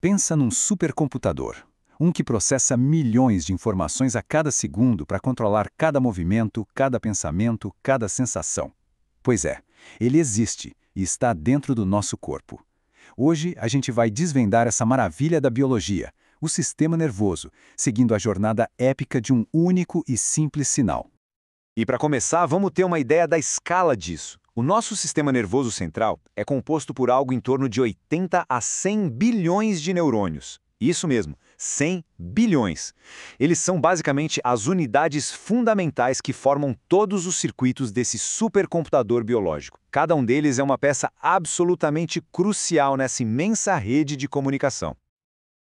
Pensa num supercomputador, um que processa milhões de informações a cada segundo para controlar cada movimento, cada pensamento, cada sensação. Pois é, ele existe e está dentro do nosso corpo. Hoje a gente vai desvendar essa maravilha da biologia, o sistema nervoso, seguindo a jornada épica de um único e simples sinal. E para começar, vamos ter uma ideia da escala disso. O nosso sistema nervoso central é composto por algo em torno de 80 a 100 bilhões de neurônios. Isso mesmo, 100 bilhões. Eles são basicamente as unidades fundamentais que formam todos os circuitos desse supercomputador biológico. Cada um deles é uma peça absolutamente crucial nessa imensa rede de comunicação.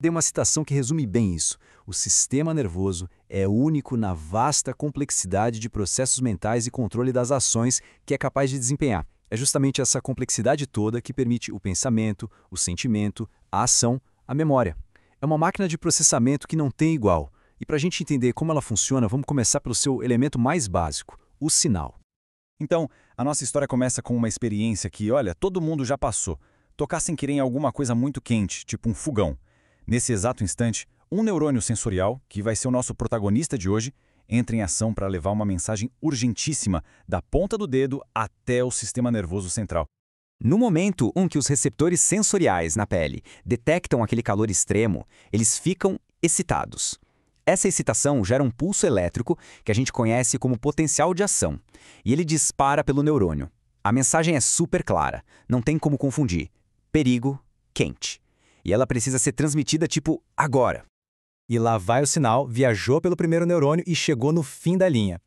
Dei uma citação que resume bem isso. O sistema nervoso é único na vasta complexidade de processos mentais e controle das ações que é capaz de desempenhar. É justamente essa complexidade toda que permite o pensamento, o sentimento, a ação, a memória. É uma máquina de processamento que não tem igual. E para a gente entender como ela funciona, vamos começar pelo seu elemento mais básico, o sinal. Então, a nossa história começa com uma experiência que, olha, todo mundo já passou. Tocar sem querer em alguma coisa muito quente, tipo um fogão. Nesse exato instante, um neurônio sensorial, que vai ser o nosso protagonista de hoje, entra em ação para levar uma mensagem urgentíssima da ponta do dedo até o sistema nervoso central. No momento em que os receptores sensoriais na pele detectam aquele calor extremo, eles ficam excitados. Essa excitação gera um pulso elétrico que a gente conhece como potencial de ação, e ele dispara pelo neurônio. A mensagem é super clara, não tem como confundir. Perigo, quente. E ela precisa ser transmitida tipo agora. E lá vai o sinal, viajou pelo primeiro neurônio e chegou no fim da linha.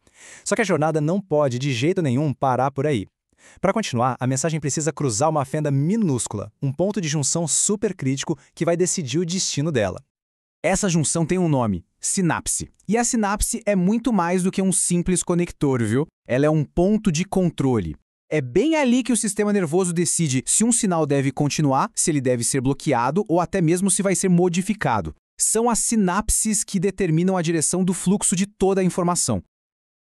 Só que a jornada não pode, de jeito nenhum, parar por aí. Para continuar, a mensagem precisa cruzar uma fenda minúscula, um ponto de junção super crítico que vai decidir o destino dela. Essa junção tem um nome, sinapse. E a sinapse é muito mais do que um simples conector, viu? Ela é um ponto de controle. É bem ali que o sistema nervoso decide se um sinal deve continuar, se ele deve ser bloqueado ou até mesmo se vai ser modificado. São as sinapses que determinam a direção do fluxo de toda a informação.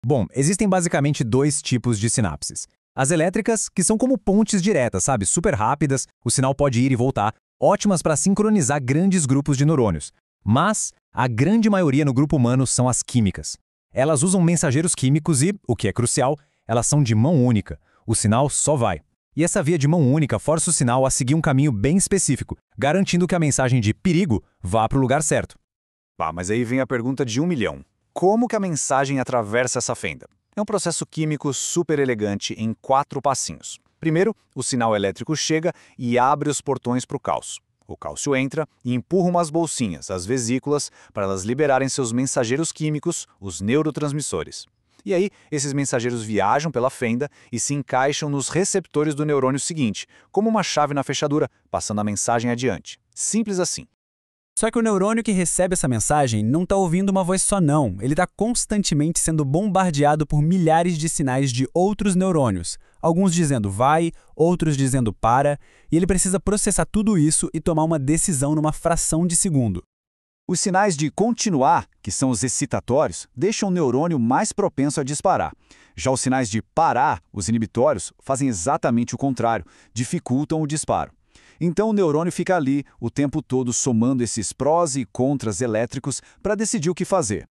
Bom, existem basicamente dois tipos de sinapses. As elétricas, que são como pontes diretas, sabe? Super rápidas, o sinal pode ir e voltar, ótimas para sincronizar grandes grupos de neurônios. Mas a grande maioria no grupo humano são as químicas. Elas usam mensageiros químicos e, o que é crucial, elas são de mão única. O sinal só vai. E essa via de mão única força o sinal a seguir um caminho bem específico, garantindo que a mensagem de perigo vá para o lugar certo. Mas aí vem a pergunta de 1 milhão. Como que a mensagem atravessa essa fenda? É um processo químico super elegante em 4 passinhos. Primeiro, o sinal elétrico chega e abre os portões para o cálcio. O cálcio entra e empurra umas bolsinhas, as vesículas, para elas liberarem seus mensageiros químicos, os neurotransmissores. E aí, esses mensageiros viajam pela fenda e se encaixam nos receptores do neurônio seguinte, como uma chave na fechadura, passando a mensagem adiante. Simples assim. Só que o neurônio que recebe essa mensagem não está ouvindo uma voz só não. Ele está constantemente sendo bombardeado por milhares de sinais de outros neurônios. Alguns dizendo vai, outros dizendo para, e ele precisa processar tudo isso e tomar uma decisão numa fração de segundo. Os sinais de continuar, que são os excitatórios, deixam o neurônio mais propenso a disparar. Já os sinais de parar, os inibitórios, fazem exatamente o contrário, dificultam o disparo. Então o neurônio fica ali o tempo todo somando esses prós e contras elétricos para decidir o que fazer.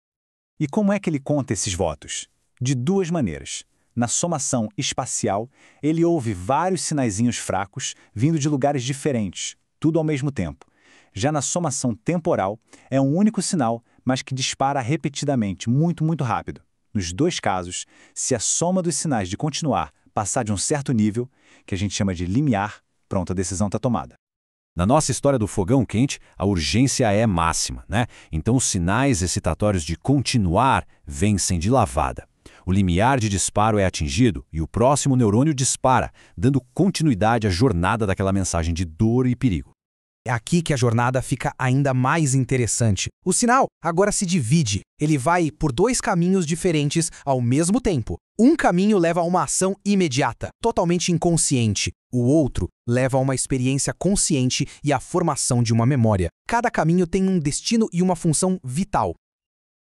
E como é que ele conta esses votos? De duas maneiras. Na somação espacial, ele ouve vários sinaizinhos fracos vindo de lugares diferentes, tudo ao mesmo tempo. Já na somação temporal, é um único sinal, mas que dispara repetidamente, muito rápido. Nos dois casos, se a soma dos sinais de continuar passar de um certo nível, que a gente chama de limiar, pronto, a decisão está tomada. Na nossa história do fogão quente, a urgência é máxima, né? Então os sinais excitatórios de continuar vencem de lavada. O limiar de disparo é atingido e o próximo neurônio dispara, dando continuidade à jornada daquela mensagem de dor e perigo. É aqui que a jornada fica ainda mais interessante. O sinal agora se divide. Ele vai por 2 caminhos diferentes ao mesmo tempo. Um caminho leva a uma ação imediata, totalmente inconsciente. O outro leva a uma experiência consciente e à formação de uma memória. Cada caminho tem um destino e uma função vital.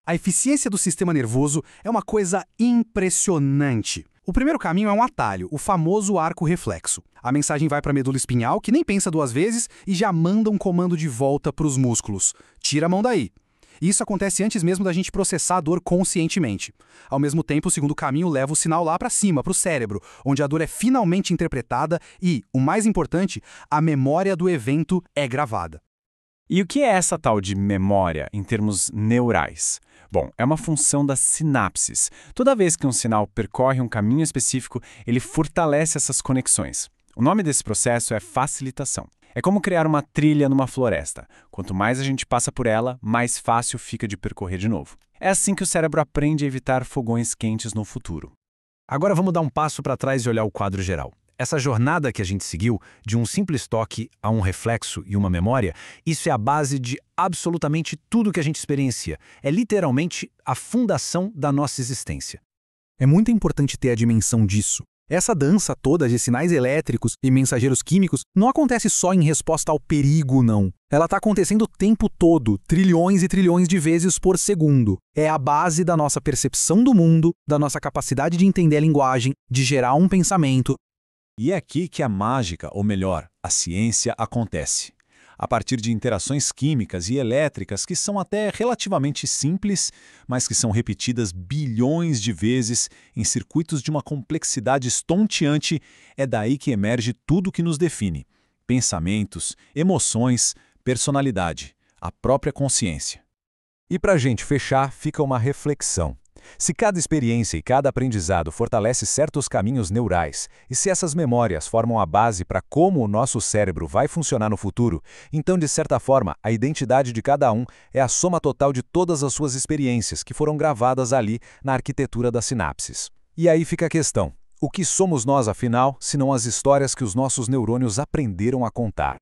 A eficiência do sistema nervoso é uma coisa impressionante. O primeiro caminho é um atalho, o famoso arco reflexo. A mensagem vai para a medula espinhal, que nem pensa duas vezes, e já manda um comando de volta para os músculos. Tira a mão daí. Isso acontece antes mesmo da gente processar a dor conscientemente. Ao mesmo tempo, o segundo caminho leva o sinal lá para cima, para o cérebro, onde a dor é finalmente interpretada e, o mais importante, a memória do evento é gravada. E o que é essa tal de memória em termos neurais? Bom, é uma função das sinapses. Toda vez que um sinal percorre um caminho específico, ele fortalece essas conexões. O nome desse processo é facilitação. É como criar uma trilha numa floresta. Quanto mais a gente passa por ela, mais fácil fica de percorrer de novo. É assim que o cérebro aprende a evitar fogões quentes no futuro. Agora vamos dar um passo para trás e olhar o quadro geral. Essa jornada que a gente seguiu, de um simples toque a um reflexo e uma memória, isso é a base de absolutamente tudo que a gente experiencia. É literalmente a fundação da nossa existência. É muito importante ter a dimensão disso. Essa dança toda de sinais elétricos e mensageiros químicos não acontece só em resposta ao perigo, não. Ela está acontecendo o tempo todo, trilhões e trilhões de vezes por segundo. É a base da nossa percepção do mundo, da nossa capacidade de entender a linguagem, de gerar um pensamento. E é aqui que a mágica, ou melhor, a ciência, acontece. A partir de interações químicas e elétricas que são até relativamente simples, mas que são repetidas bilhões de vezes em circuitos de uma complexidade estonteante, é daí que emerge tudo que nos define: pensamentos, emoções, personalidade, a própria consciência. E para a gente fechar, fica uma reflexão. Se cada experiência e cada aprendizado fortalece certos caminhos neurais, e se essas memórias formam a base para como o nosso cérebro vai funcionar no futuro, então, de certa forma, a identidade de cada um é a soma total de todas as suas experiências que foram gravadas ali na arquitetura das sinapses. E aí fica a questão: o que somos nós, afinal, se não as histórias que os nossos neurônios aprenderam a contar?